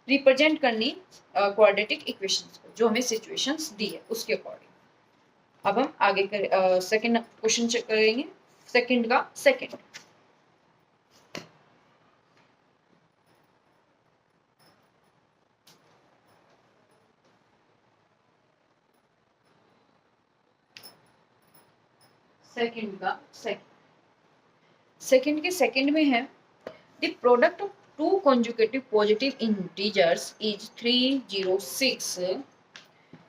रिप्रेजेंट करनी क्वाड्रेटिक इक्वेशंस को, जो हमें सिचुएशंस दी है उसके अकॉर्डिंग। अब हम आगे सेकंड क्वेश्चन चेक करेंगे, सेकंड का सेकंड। सेकंड का सेकंड के सेकंड में है the product of two consecutive positive integers is 306।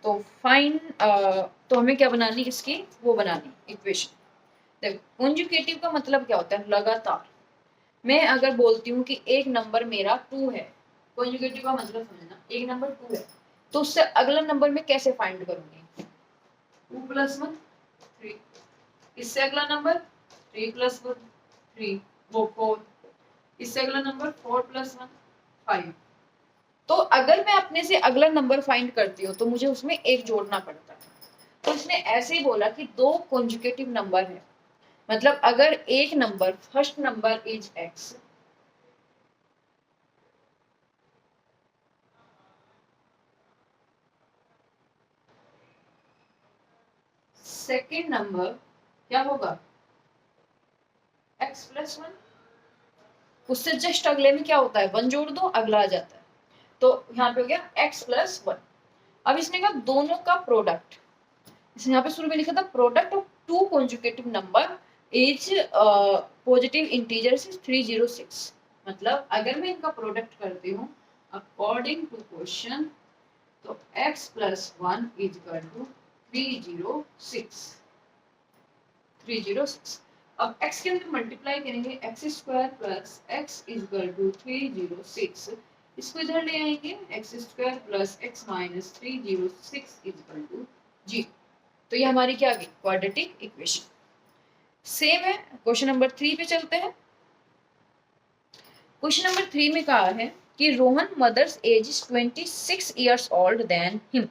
तो फाइन तो हमें क्या बनानी इसकी वो बनानी इक्वेशन। देखो कॉन्जुगेटिव का मतलब क्या होता है, लगातार। मैं अगर बोलती हूँ कि एक नंबर मेरा 2 है, कॉन्जुगेटिव का मतलब समझना, एक नंबर 2 है तो उससे अगला नंबर मैं कैसे फाइंड करूंगी, 2 + 1 3, इससे अगला नंबर 3 + 1 3 वो 4, इससे अगला नंबर 4 + 1 5। तो अगर मैं अपने से अगला नंबर फाइंड करती हूँ तो मुझे उसमें एक जोड़ना पड़ता है। तो इसने ऐसे ही बोला कि दो कॉन्जुगेटिव नंबर है, मतलब अगर एक number first number is x, second number क्या होगा x + 1, उससे जस्ट अगले में क्या होता है 1 जोड़ दो अगला आ जाता है। तो यहाँ पे हो गया x + 1। अब इसने कहा दोनों का प्रोडक्ट, इसने यहाँ पे शुरू में लिखा था product of two consecutive number is positive integers is 306। मतलब अगर मैं इनका प्रोडक्ट करती हूँ अकॉर्डिंग टू क्वेश्चन, तो x + 1 इज इक्वल टू 306। अब x के अंदर मल्टीप्लाई करेंगे x² + x is equal to 306। इसको इधर ले आएंगे x² + x - 306 is equal to 0। तो ये हमारी क्या आ गई क्वाड्रेटिक इक्वेशन। सेम है क्वेश्चन नंबर 3 पे चलते हैं। क्वेश्चन नंबर 3 में कहा है कि Rohan mother's age is 26 years older than him.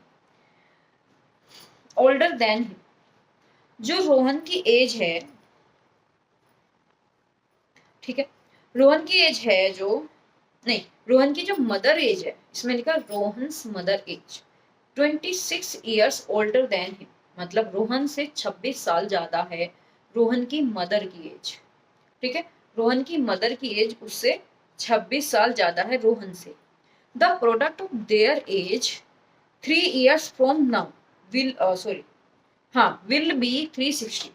जो रोहन की एज है, ठीक है, रोहन की एज है जो नहीं, रोहन की जो मदर एज है, इसमें लिखा Rohan's mother age 26 years older than him, मतलब रोहन से 26 साल ज्यादा है रोहन की मदर की एज। ठीक है, रोहन की मदर की एज उससे 26 साल ज्यादा है रोहन से। The product of their age 3 years from now will be 360।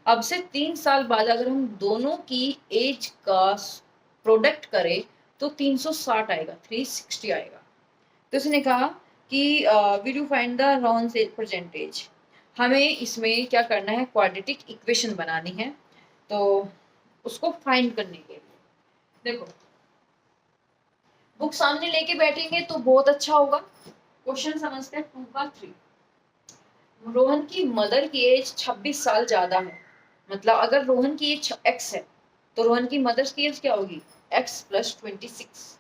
अब से 3 साल बाद अगर हम दोनों की एज का प्रोडक्ट करें तो 360 आएगा, 360 आएगा। तो उसने कहा कि will you find the Rohan's age percentage. हमें इसमें क्या करना है, क्वाड्रेटिक इक्वेशन बनानी है। तो उसको फाइंड करने के लिए देखो बुक सामने लेके बैठेंगे तो बहुत अच्छा होगा। क्वेश्चन समझते हैं 2 का 3। रोहन की मदर की एज 26 साल ज्यादा है, मतलब अगर रोहन की एज x है तो रोहन की मदर की एज क्या होगी x + 26।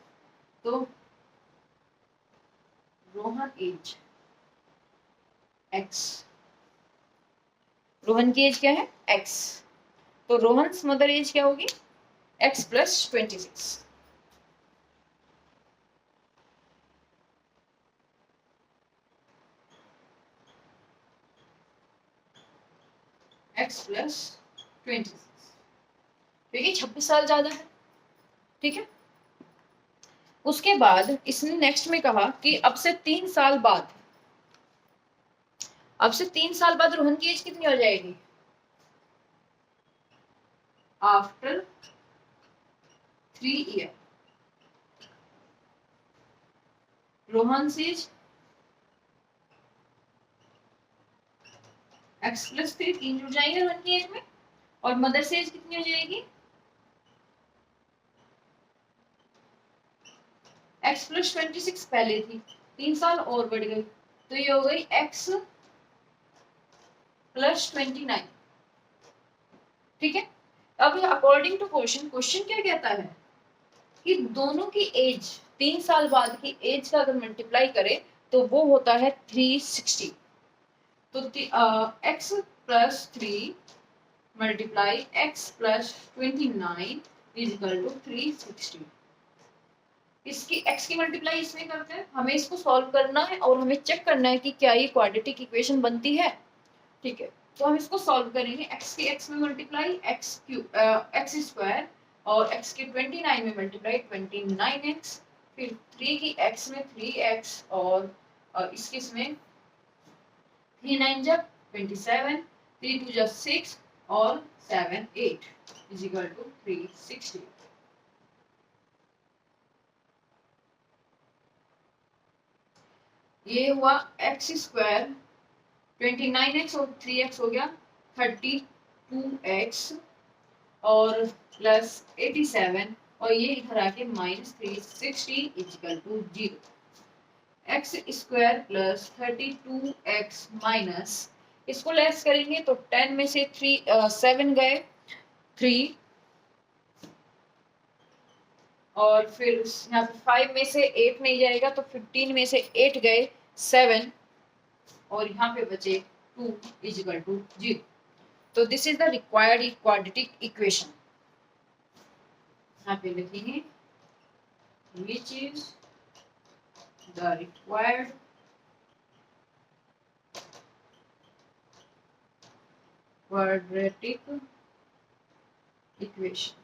तो रोहन एज x, रोहन की एज क्या है x, तो रोहन मदर एज क्या होगी x + 26। x + 26, क्योंकि 26 साल ज्यादा है। ठीक है, उसके बाद इसने नेक्स्ट में कहा कि अब से 3 साल बाद, अब से 3 साल बाद रोहन की एज कितनी हो जाएगी, after 3 year Rohan age x + 3 3 जुड़ जाएंगे रोहन की एज में, और मदर से एज कितनी हो जाएगी x + 26 पहले थी, 3 साल और बढ़ गई तो ये हो गई x + 29। ठीक है, अब अकॉर्डिंग टू क्वेश्चन क्या कहता है कि दोनों की एज 3 साल बाद की एज का अगर मल्टीप्लाई करें तो वो होता है 360। तो x + 3 multiply x + 29 is equal to 360। इसकी x की मल्टीप्लाई इसमें करते हैं, हमें इसको सॉल्व करना है और हमें चेक करना है कि क्या ये क्वाड्रेटिक इक्वेशन बनती है। ठीक है, तो हम इसको सॉल्व करेंगे। x की x में मल्टीप्लाई x² और x की 29 में मल्टीप्लाई 29x, फिर 3 की x में 3x और इसमें 3 9 जब 27, 3 2 जब 6 और 7 8 इज इक्वल टू 360। ये हुआ एक्स स्क्वायर 29x और 3x हो गया 32x और प्लस 87 और ये इधर आके minus 360 is equal to 0। X square plus 32x minus, इसको लेस करेंगे तो 10 में से 7 गए 3 और फिर यहाँ पे 5 में से 8 नहीं जाएगा तो 15 में से 8 गए 7 और यहाँ पे बचे 2 इजिकल टू 0। तो this is the required quadratic equation. यहाँ पे लिखेंगे which is the required quadratic equation.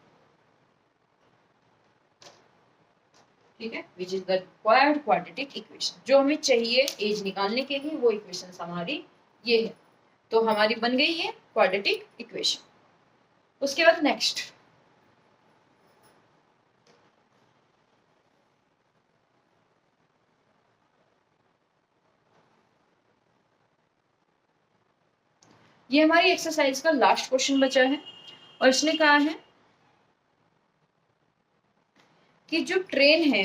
ठीक है, which is the required quadratic equation. जो हमें चाहिए एज निकालने के लिए वो इक्वेशन हमारी ये है। तो हमारी बन गई है क्वाड्रेटिक इक्वेशन। उसके बाद नेक्स्ट ये हमारी एक्सरसाइज का लास्ट क्वेश्चन बचा है और इसने कहा है कि जो ट्रेन है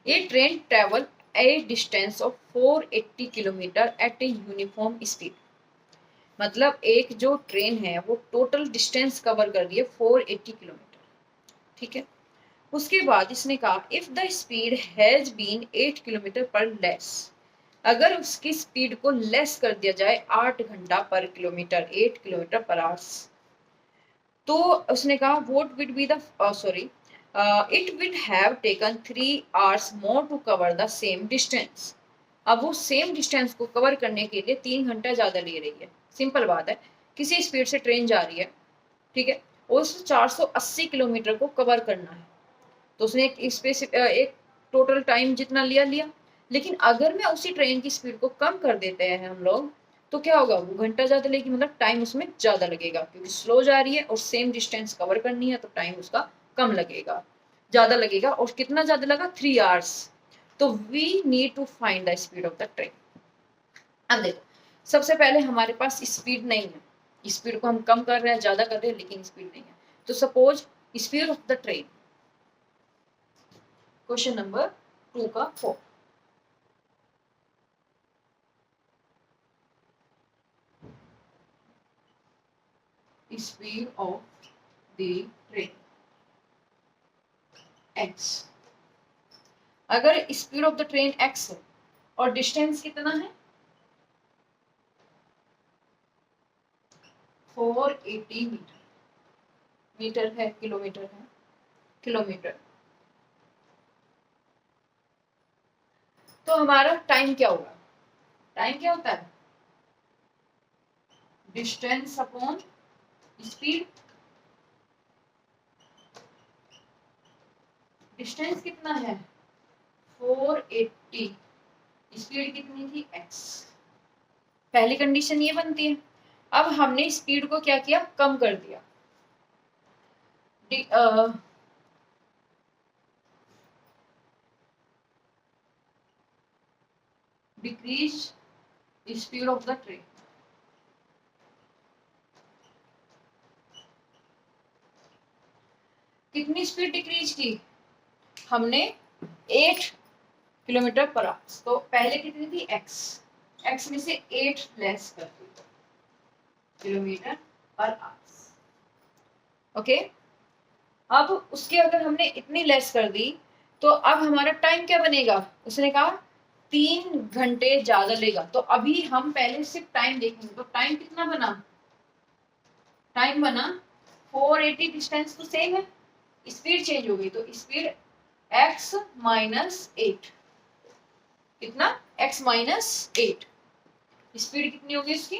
ये train travel a distance of 480 kilometre at a uniform speed. मतलब एक जो ट्रेन है वो टोटल डिस्टेंस कवर कर रही है 480 किलोमीटर। ठीक है, उसके बाद इसने कहा if the speed has been 8 kilometre per less, अगर उसकी स्पीड को लेस कर दिया जाए 8 घंटा पर किलोमीटर 8 किलोमीटर पर आवर्स, तो उसने कहा what would be the sorry it will have taken 3 hours more to cover the same distance. अब वो सेम डिस्टेंस को कवर करने के लिए 3 घंटा ज्यादा ले रही है। सिंपल बात है, किसी स्पीड से ट्रेन जा रही है, ठीक है, उस 480 किलोमीटर को कवर करना है तो उसने एक टोटल टाइम जितना लिया लिया। लेकिन अगर मैं उसी ट्रेन की स्पीड को कम कर देते हैं हम लोग तो क्या होगा, वो घंटा ज्यादा लेगी, मतलब टाइम उसमें ज्यादा लगेगा क्योंकि स्लो जा रही है और सेम डिस्टेंस कवर करनी है तो टाइम उसका कम लगेगा, ज्यादा लगेगा। और कितना ज्यादा लगा, 3 आवर्स। तो we need to find the speed of the train. अब देखो, सबसे पहले हमारे पास स्पीड नहीं है, स्पीड को हम कम कर रहे हैं, ज्यादा कर रहे हैं, लेकिन स्पीड नहीं है। तो suppose speed of the train, question number 2 का 4, speed of the train x। अगर speed of the train x है और डिस्टेंस कितना है 480 मीटर, मीटर है किलोमीटर है, किलोमीटर, तो हमारा टाइम क्या होगा, टाइम क्या होता है डिस्टेंस अपॉन स्पीड। डिस्टेंस कितना है 480, स्पीड कितनी थी x। पहली कंडीशन ये बनती है। अब हमने स्पीड को क्या किया, कम कर दिया। Decrease speed of the train. कितनी स्पीड डिक्रीज की हमने, 8 किलोमीटर पर आवर। तो पहले कितनी थी x में से 8 लेस कर दी, किलोमीटर पर आवर। ओके, अब उसके अगर हमने इतनी लेस कर दी तो अब हमारा टाइम क्या बनेगा, उसने कहा 3 घंटे ज्यादा लेगा। तो अभी हम पहले सिर्फ टाइम देखेंगे, तो टाइम कितना बना, टाइम बना 480, डिस्टेंस तो सेम है, स्पीड चेंज हो गई तो स्पीड x माइनस 8, कितना x माइनस 8, स्पीड कितनी होगी इसकी,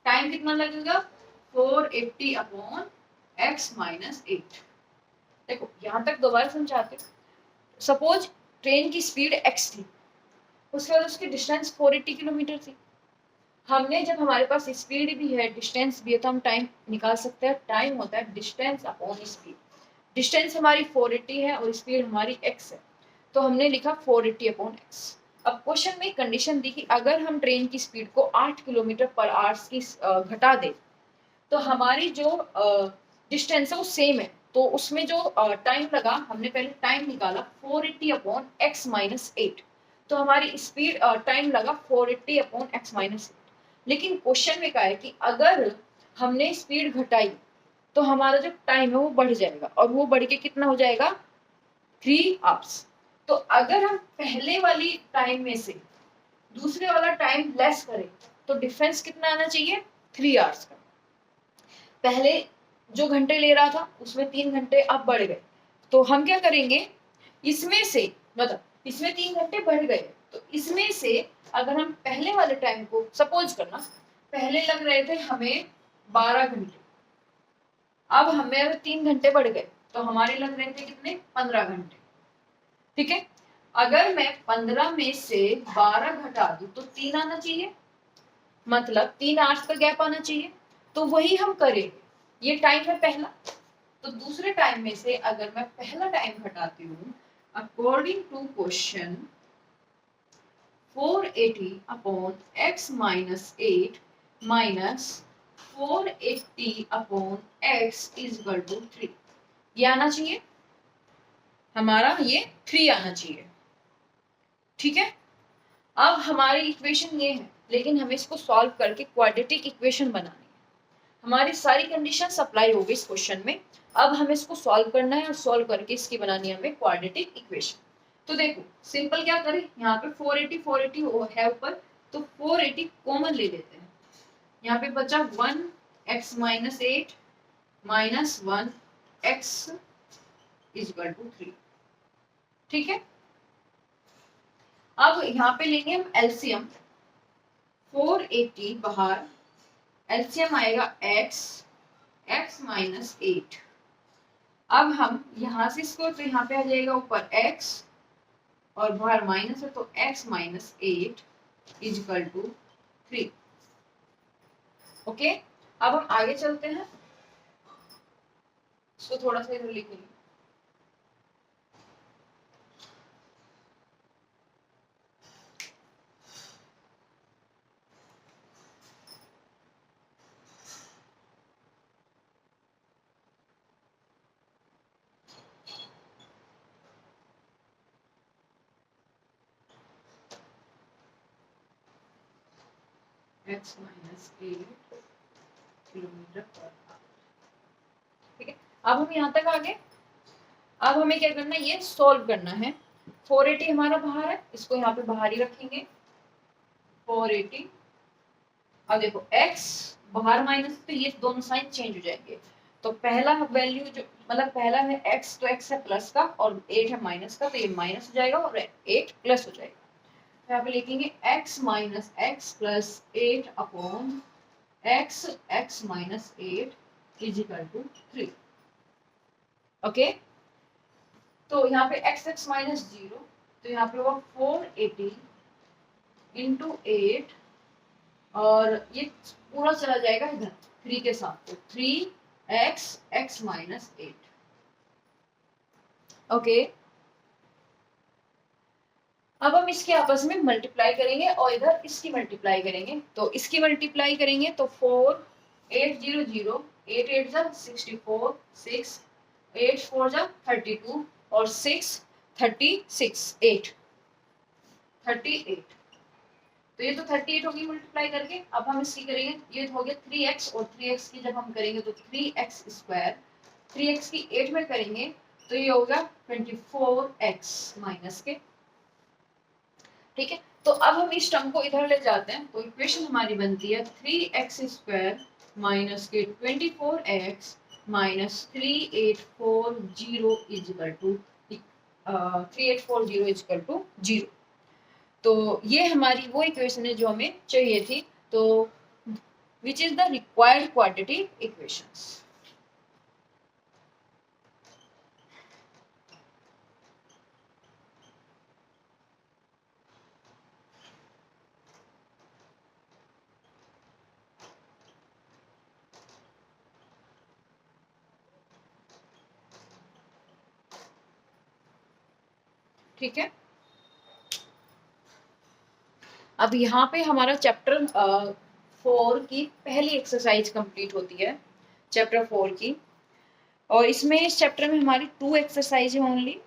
टाइम कितना लगेगा 480 अपॉन x माइनस 8। देखो यहां तक दोबारा समझाते। सपोज ट्रेन की स्पीड x थी, उसके बाद उसकी डिस्टेंस 480 किलोमीटर थी। हमने जब हमारे पास स्पीड भी है डिस्टेंस भी है तो हम टाइम निकाल सकते हैं। टाइम होता है डिस्टेंस अपॉन स्पीड। डिस्टेंस हमारी 480 है और स्पीड हमारी x है, तो हमने लिखा 480 अपॉन x। अब क्वेश्चन में कंडीशन दी कि अगर हम ट्रेन की स्पीड को 8 किलोमीटर पर आवर्स की घटा दे तो हमारी जो डिस्टेंस है वो सेम है, तो उसमें जो टाइम लगा हमने पहले टाइम निकाला 480 अपॉन x माइनस 8, तो हमारी स्पीड टाइम लगा 480 अपॉन x माइनस 8। लेकिन क्वेश्चन में कहा है कि अगर हमने स्पीड घटाई तो हमारा जो टाइम है वो बढ़ जाएगा और वो बढ़ के कितना हो जाएगा 3 आवर्स। तो अगर हम पहले वाली टाइम में से दूसरे वाला टाइम लेस करें तो डिफरेंस कितना आना चाहिए 3 आवर्स का। पहले जो घंटे ले रहा था उसमें 3 घंटे अब बढ़ गए, तो हम क्या करेंगे इसमें से मतलब इसमें 3 घंटे बढ़ गए तो इसमें से अगर हम पहले वाले टाइम को सपोज करना पहले लग रहे थे हमें 12 घंटे, अब हमें 3 घंटे बढ़ गए तो हमारे लग रहे थे कितने 15 घंटे। ठीक है, अगर मैं 15 में से 12 घटा दूं तो 3 आना चाहिए, मतलब 3 आवर्स का गैप आना चाहिए। तो वही हम करेंगे, ये टाइम है पहला, तो दूसरे टाइम में से अगर मैं पहला टाइम घटाती हूँ according to question 480 upon x minus 8 minus 480 upon x is equal to 3, ये आना चाहिए हमारा, ये 3 आना चाहिए। ठीक है, अब हमारी इक्वेशन ये है लेकिन हमें इसको सॉल्व करके क्वाड्रेटिक इक्वेशन बनानी है। हमारी सारी कंडीशन अप्लाई हो गई इस क्वेश्चन में, अब हमें इसको सॉल्व करना है और सॉल्व करके इसकी बनानी है हमें क्वाड्रेटिक इक्वेशन। तो देखो सिंपल क्या करें, यहाँ पे 480 है ऊपर, तो 480 कॉमन ले लेते हैं। यहाँ पे बचा 1x minus 8 minus 1x is equal to 3। ठीक है, अब यहाँ पे लेंगे हम एलसीएम, 480 बाहर एलसीएम आएगा x माइनस 8। अब हम यहाँ से इसको तो यहाँ पे आ जाएगा ऊपर x और बाहर माइनस है तो x minus 8 is equal to 3। Okay, अब हम आगे चलते हैं, इसको थोड़ा सा इधर लिखेंगे। x minus 8 kilometre per hour. ठीक है, अब हम यहाँ तक आ गए। अब हमें क्या करना है, ये सॉल्व करना है। 480 हमारा बाहर है, इसको यहाँ पे बाहर ही रखेंगे 480। अब देखो x बाहर माइनस तो ये दोनों साइन चेंज हो जाएंगे, तो पहला वैल्यू जो मतलब पहला है x तो x है प्लस का और 8 है माइनस का, तो ये माइनस हो जाएगा और 8 प्लस हो जाएगा। तो यहाँ पे लिखेंगे x minus x plus 8 upon x minus 8 is equal to 3। Okay, तो यहाँ पे x माइनस 0, तो यहाँ पे होगा 480 इंटू 8 और ये पूरा चला जाएगा इधर 3 के साथ, तो 3x माइनस 8। ओके, अब हम इसके आपस में मल्टीप्लाई करेंगे और इधर इसकी मल्टीप्लाई करेंगे, तो इसकी मल्टीप्लाई करेंगे तो 4 8 0 0 8 8 जा 64 6 8 4 जा 32 और 6 36 8 38, तो ये तो 38 होगी मल्टीप्लाई करके। अब हम इसकी करेंगे, ये हो गया 3x और 3x की जब हम करेंगे तो 3x स्क्वायर, 3x की 8 में करेंगे तो ये होगा 24x माइनस के। ठीक है, तो अब हम इस टर्म को इधर ले जाते हैं, तो इक्वेशन हमारी बनती है 3x स्क्वायर माइनस के 24x minus 3840 is equal to 3840 is equal to 0। तो ये हमारी वो इक्वेशन है जो हमें चाहिए थी, तो विच is the required quadratic equations. ठीक है। अब यहाँ पे हमारा चैप्टर 4 की पहली एक्सरसाइज कंप्लीट होती है, चैप्टर 4 की। और इसमें इस चैप्टर में हमारी 2 एक्सरसाइज है ओनली,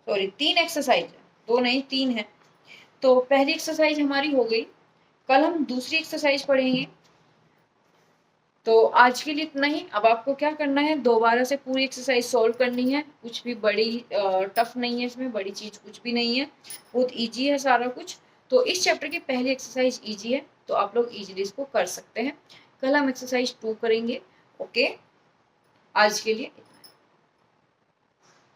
3 एक्सरसाइज है, 2 नहीं 3 है। तो पहली एक्सरसाइज हमारी हो गई, कल हम दूसरी एक्सरसाइज पढ़ेंगे। तो आज के लिए इतना ही। अब आपको क्या करना है, दोबारा से पूरी एक्सरसाइज सॉल्व करनी है। कुछ भी बड़ी टफ नहीं है, इसमें बड़ी चीज कुछ भी नहीं है, बहुत इजी है सारा कुछ। तो इस चैप्टर की पहली एक्सरसाइज इजी है, तो आप लोग इजीली इसको कर सकते हैं। कल हम एक्सरसाइज 2 करेंगे। ओके, आज के लिए